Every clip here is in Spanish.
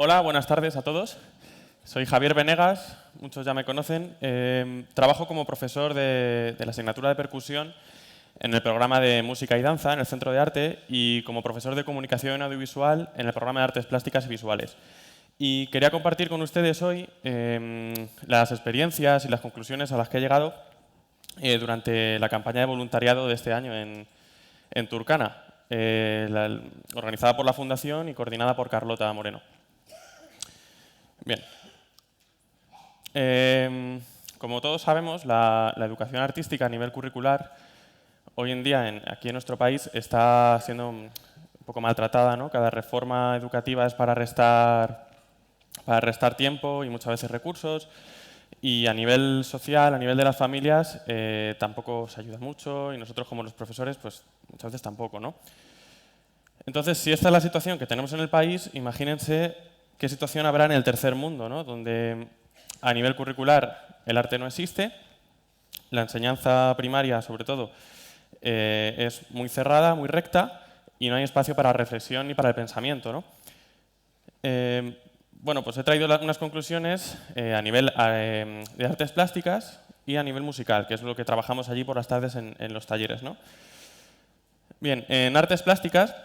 Hola, buenas tardes a todos. Soy Javier Venegas, muchos ya me conocen. Trabajo como profesor de la asignatura de percusión en el programa de música y danza en el Centro de Arte y como profesor de comunicación audiovisual en el programa de artes plásticas y visuales. Y quería compartir con ustedes hoy las experiencias y las conclusiones a las que he llegado durante la campaña de voluntariado de este año en Turkana, organizada por la Fundación y coordinada por Carlota Moreno. Bien. Como todos sabemos, la educación artística a nivel curricular hoy en día aquí en nuestro país está siendo un poco maltratada, ¿no? Cada reforma educativa es para restar tiempo y muchas veces recursos. Y a nivel social, a nivel de las familias, tampoco se ayuda mucho y nosotros como los profesores, pues muchas veces tampoco, ¿no? Entonces, si esta es la situación que tenemos en el país, imagínense qué situación habrá en el tercer mundo, ¿no? Donde a nivel curricular el arte no existe, la enseñanza primaria, sobre todo, es muy cerrada, muy recta y no hay espacio para la reflexión ni para el pensamiento, ¿no? Bueno, pues he traído unas conclusiones a nivel de artes plásticas y a nivel musical, que es lo que trabajamos allí por las tardes en los talleres, ¿no? Bien, en artes plásticas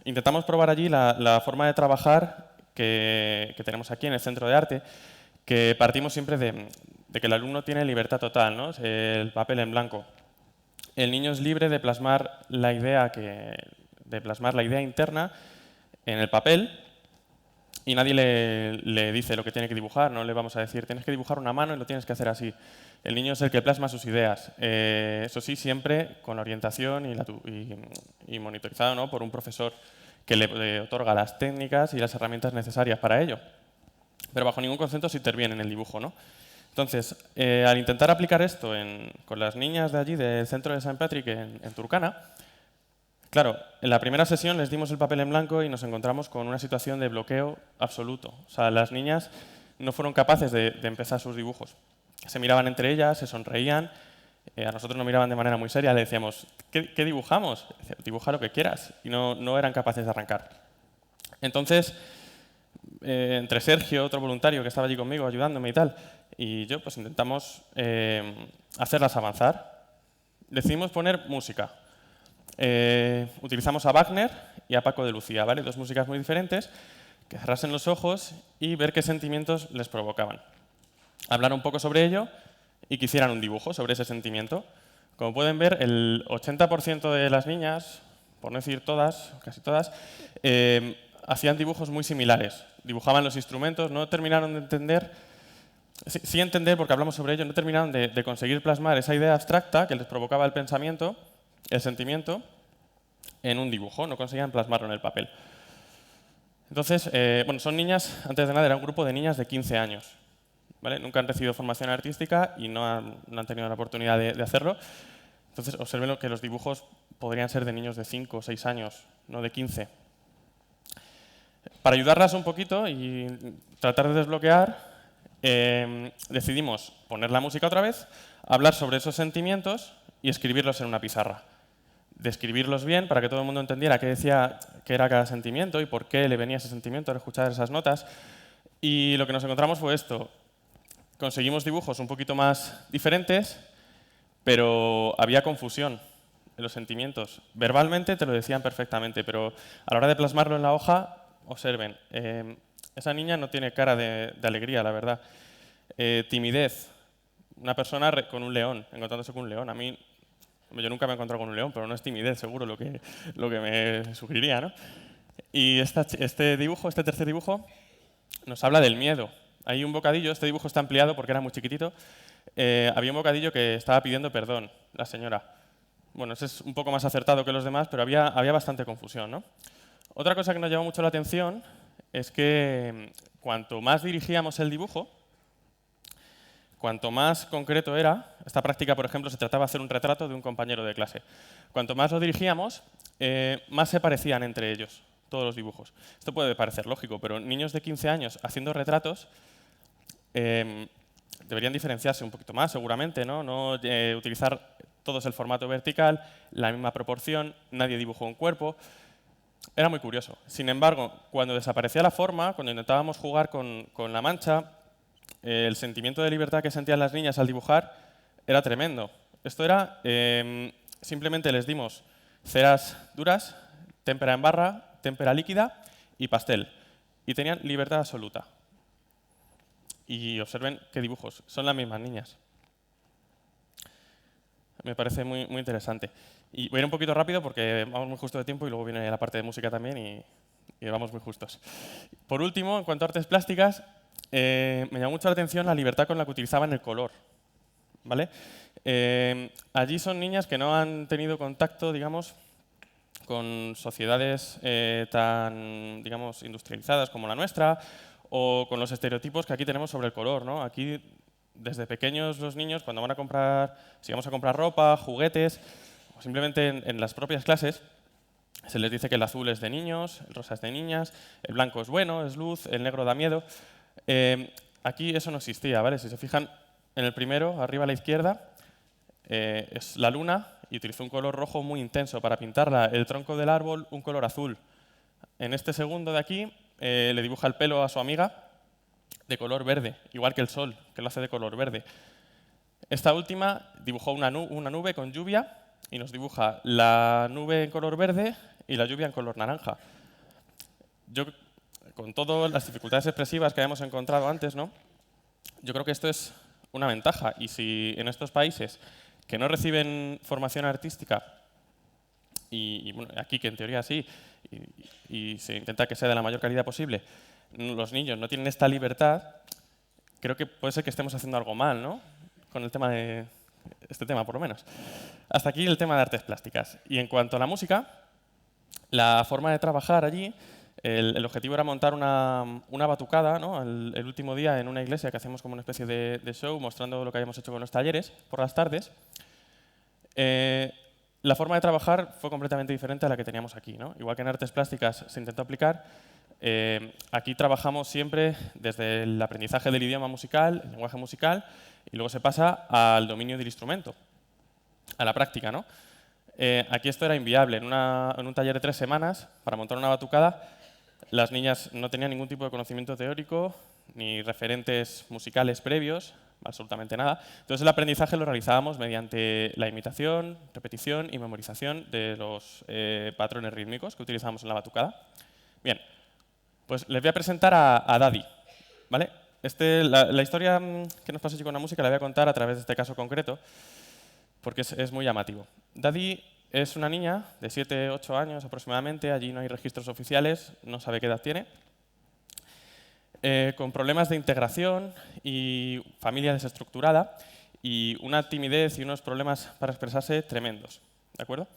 intentamos probar allí la forma de trabajar que tenemos aquí en el Centro de Arte, que partimos siempre de que el alumno tiene libertad total, ¿no? El papel en blanco. El niño es libre de plasmar la idea interna en el papel y nadie le dice lo que tiene que dibujar. No le vamos a decir, tienes que dibujar una mano y lo tienes que hacer así. El niño es el que plasma sus ideas. Eso sí, siempre con la orientación y monitorizado, ¿no? Por un profesor que le otorga las técnicas y las herramientas necesarias para ello. Pero bajo ningún concepto se interviene en el dibujo, ¿no? Entonces, al intentar aplicar esto con las niñas de allí, del centro de St. Patrick en Turkana, claro, en la primera sesión les dimos el papel en blanco y nos encontramos con una situación de bloqueo absoluto. O sea, las niñas no fueron capaces de empezar sus dibujos. Se miraban entre ellas, se sonreían, a nosotros nos miraban de manera muy seria, le decíamos, ¿qué dibujamos? Decía, dibuja lo que quieras, y no eran capaces de arrancar. Entonces, entre Sergio, otro voluntario que estaba allí conmigo ayudándome y tal, y yo, pues intentamos hacerlas avanzar. Decidimos poner música. Utilizamos a Wagner y a Paco de Lucía, ¿vale? Dos músicas muy diferentes, que cerrasen los ojos y ver qué sentimientos les provocaban. Hablar un poco sobre ello y que hicieran un dibujo sobre ese sentimiento. Como pueden ver, el 80% de las niñas, por no decir todas, casi todas, hacían dibujos muy similares. Dibujaban los instrumentos, no terminaron de entender, sí entender porque hablamos sobre ello, no terminaron de conseguir plasmar esa idea abstracta que les provocaba el pensamiento, el sentimiento, en un dibujo, no conseguían plasmarlo en el papel. Entonces, bueno, son niñas, antes de nada era un grupo de niñas de 15 años. ¿Vale? Nunca han recibido formación artística y no han tenido la oportunidad de hacerlo. Entonces, observen que los dibujos podrían ser de niños de 5 o 6 años, no de 15. Para ayudarlas un poquito y tratar de desbloquear, decidimos poner la música otra vez, hablar sobre esos sentimientos y escribirlos en una pizarra. Describirlos bien para que todo el mundo entendiera qué era cada sentimiento y por qué le venía ese sentimiento al escuchar esas notas. Y lo que nos encontramos fue esto. Conseguimos dibujos un poquito más diferentes, pero había confusión en los sentimientos. Verbalmente te lo decían perfectamente, pero a la hora de plasmarlo en la hoja, observen, esa niña no tiene cara de alegría, la verdad. Timidez, una persona con un león, encontrándose con un león. A mí, yo nunca me he encontrado con un león, pero no es timidez, seguro, lo que me sugeriría, ¿no? Y este tercer dibujo, nos habla del miedo. Hay un bocadillo, este dibujo está ampliado porque era muy chiquitito, había un bocadillo que estaba pidiendo perdón, la señora. Bueno, ese es un poco más acertado que los demás, pero había bastante confusión, ¿no? Otra cosa que nos llamó mucho la atención es que cuanto más dirigíamos el dibujo, cuanto más concreto era, esta práctica, por ejemplo, se trataba de hacer un retrato de un compañero de clase. Cuanto más lo dirigíamos, más se parecían entre ellos todos los dibujos. Esto puede parecer lógico, pero niños de 15 años haciendo retratos deberían diferenciarse un poquito más, seguramente, no utilizar todos el formato vertical, la misma proporción, nadie dibujó un cuerpo. Era muy curioso. Sin embargo, cuando desaparecía la forma, cuando intentábamos jugar con la mancha, el sentimiento de libertad que sentían las niñas al dibujar era tremendo. Esto era, simplemente les dimos ceras duras, témpera en barra, témpera líquida y pastel. Y tenían libertad absoluta. Y observen qué dibujos, son las mismas niñas. Me parece muy, muy interesante. Y voy a ir un poquito rápido porque vamos muy justo de tiempo y luego viene la parte de música también y vamos muy justos. Por último, en cuanto a artes plásticas, me llamó mucho la atención la libertad con la que utilizaban el color. ¿Vale? Allí son niñas que no han tenido contacto, digamos, con sociedades tan, digamos, industrializadas como la nuestra o con los estereotipos que aquí tenemos sobre el color, ¿no? Aquí, desde pequeños, los niños, cuando van a comprar, si vamos a comprar ropa, juguetes, o simplemente en las propias clases, se les dice que el azul es de niños, el rosa es de niñas, el blanco es bueno, es luz, el negro da miedo. Aquí eso no existía, ¿vale? Si se fijan, en el primero, arriba a la izquierda, es la luna y utilizó un color rojo muy intenso para pintarla. El tronco del árbol, un color azul. En este segundo de aquí, le dibuja el pelo a su amiga de color verde, igual que el sol, que lo hace de color verde. Esta última dibujó una nube con lluvia y nos dibuja la nube en color verde y la lluvia en color naranja. Yo, con todas las dificultades expresivas que habíamos encontrado antes, ¿no? Yo creo que esto es una ventaja. Y si en estos países que no reciben formación artística, y bueno, aquí que en teoría sí, y se intenta que sea de la mayor calidad posible, los niños no tienen esta libertad, creo que puede ser que estemos haciendo algo mal, ¿no? Con el tema de este tema, por lo menos. Hasta aquí el tema de artes plásticas. Y en cuanto a la música, la forma de trabajar allí, el objetivo era montar una batucada, ¿no? El último día en una iglesia que hacemos como una especie de show mostrando lo que habíamos hecho con los talleres por las tardes. La forma de trabajar fue completamente diferente a la que teníamos aquí, ¿no? Igual que en artes plásticas se intentó aplicar, aquí trabajamos siempre desde el aprendizaje del idioma musical, el lenguaje musical, y luego se pasa al dominio del instrumento, a la práctica, ¿no? Aquí esto era inviable. En un taller de 3 semanas, para montar una batucada, las niñas no tenían ningún tipo de conocimiento teórico, ni referentes musicales previos, absolutamente nada. Entonces el aprendizaje lo realizábamos mediante la imitación, repetición y memorización de los patrones rítmicos que utilizábamos en la batucada. Bien, pues les voy a presentar a Daddy, ¿vale? La historia que nos pasa allí con la música la voy a contar a través de este caso concreto, porque es muy llamativo. Daddy es una niña de 7, 8 años aproximadamente, allí no hay registros oficiales, no sabe qué edad tiene, con problemas de integración y familia desestructurada y una timidez y unos problemas para expresarse tremendos. ¿De acuerdo?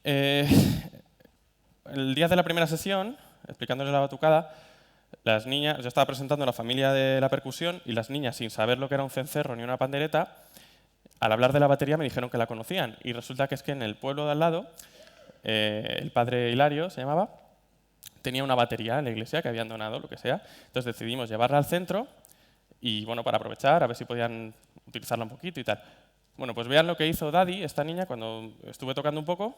El día de la primera sesión, explicándoles la batucada, las niñas, yo estaba presentando la familia de la percusión y las niñas, sin saber lo que era un cencerro ni una pandereta, al hablar de la batería me dijeron que la conocían. Y resulta que es que en el pueblo de al lado, el padre Hilario se llamaba, tenía una batería en la iglesia que habían donado, lo que sea. Entonces decidimos llevarla al centro y, bueno, para aprovechar, a ver si podían utilizarla un poquito y tal. Bueno, pues vean lo que hizo Daddy, esta niña, cuando estuve tocando un poco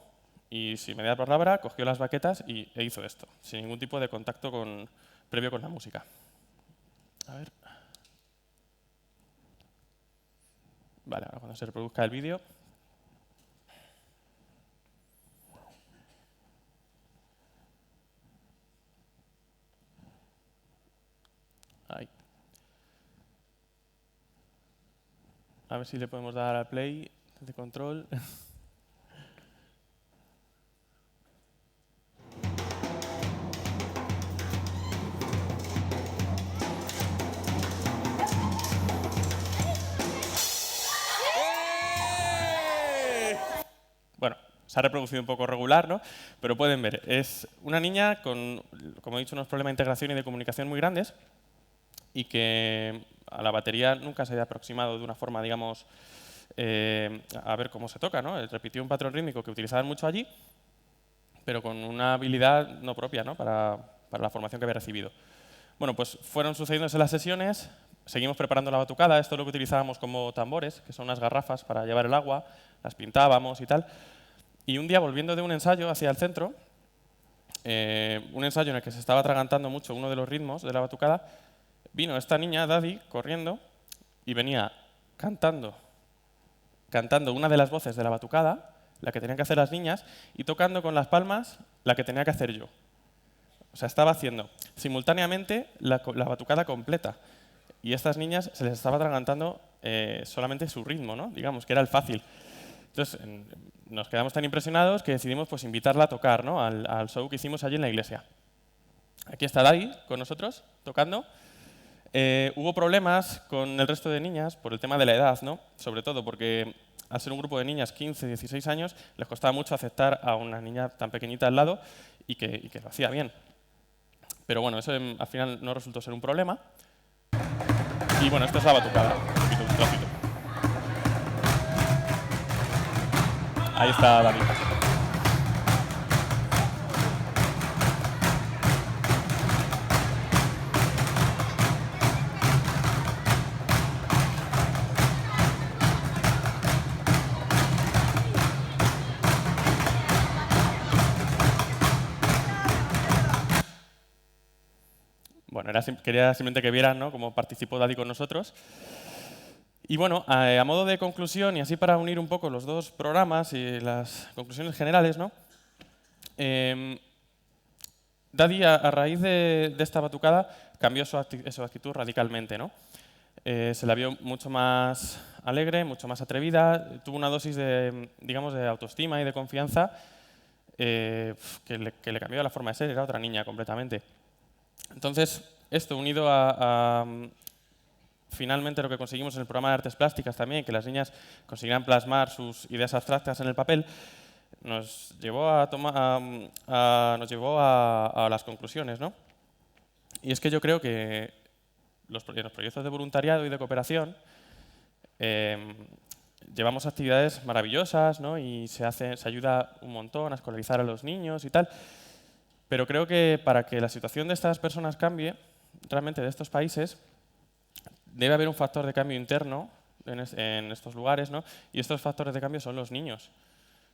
y sin media palabra cogió las baquetas e hizo esto, sin ningún tipo de contacto previo con la música. A ver. Vale, ahora cuando se reproduzca el vídeo. Ahí. A ver si le podemos dar al play de control. Bueno, se ha reproducido un poco regular, ¿no? Pero pueden ver, es una niña con, como he dicho, unos problemas de integración y de comunicación muy grandes y que a la batería nunca se había aproximado de una forma, digamos, a ver cómo se toca, ¿no? Repitió un patrón rítmico que utilizaban mucho allí, pero con una habilidad no propia, ¿no? Para la formación que había recibido. Bueno, pues fueron sucediéndose las sesiones, seguimos preparando la batucada, esto es lo que utilizábamos como tambores, que son unas garrafas para llevar el agua, las pintábamos y tal. Y un día, volviendo de un ensayo hacia el centro, un ensayo en el que se estaba atragantando mucho uno de los ritmos de la batucada, vino esta niña, Daddy, corriendo, y venía cantando una de las voces de la batucada, la que tenían que hacer las niñas, y tocando con las palmas la que tenía que hacer yo. O sea, estaba haciendo simultáneamente la batucada completa. Y a estas niñas se les estaba atragantando solamente su ritmo, ¿no? Digamos, que era el fácil. Entonces, nos quedamos tan impresionados que decidimos pues, invitarla a tocar, ¿no? al show que hicimos allí en la iglesia. Aquí está Dai con nosotros, tocando. Hubo problemas con el resto de niñas por el tema de la edad, ¿no? Sobre todo porque al ser un grupo de niñas 15, 16 años, les costaba mucho aceptar a una niña tan pequeñita al lado y que lo hacía bien. Pero bueno, eso al final no resultó ser un problema. Y bueno, esta es la batucada, un trocito. Ahí está Dani. Bueno, quería simplemente que vieran, ¿no?, cómo participó Daddy con nosotros. Y bueno, a modo de conclusión, y así para unir un poco los dos programas y las conclusiones generales, ¿no? Daddy, a raíz de esta batucada, cambió su actitud radicalmente, ¿no? Se la vio mucho más alegre, mucho más atrevida, tuvo una dosis de, digamos, de autoestima y de confianza que le cambió la forma de ser, era otra niña completamente. Entonces, esto unido a finalmente lo que conseguimos en el programa de artes plásticas también, que las niñas consiguieran plasmar sus ideas abstractas en el papel, nos llevó a las conclusiones, ¿no? Y es que yo creo que en los proyectos de voluntariado y de cooperación llevamos actividades maravillosas, ¿no? Y se ayuda un montón a escolarizar a los niños y tal. Pero creo que para que la situación de estas personas cambie, realmente de estos países, debe haber un factor de cambio interno en estos lugares, ¿no? Y estos factores de cambio son los niños.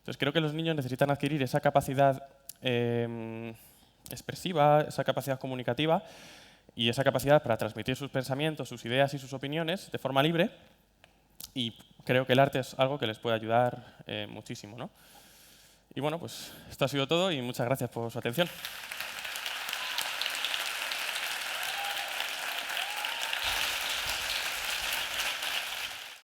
Entonces creo que los niños necesitan adquirir esa capacidad expresiva, esa capacidad comunicativa y esa capacidad para transmitir sus pensamientos, sus ideas y sus opiniones de forma libre. Y creo que el arte es algo que les puede ayudar muchísimo, ¿no? Y bueno, pues esto ha sido todo y muchas gracias por su atención.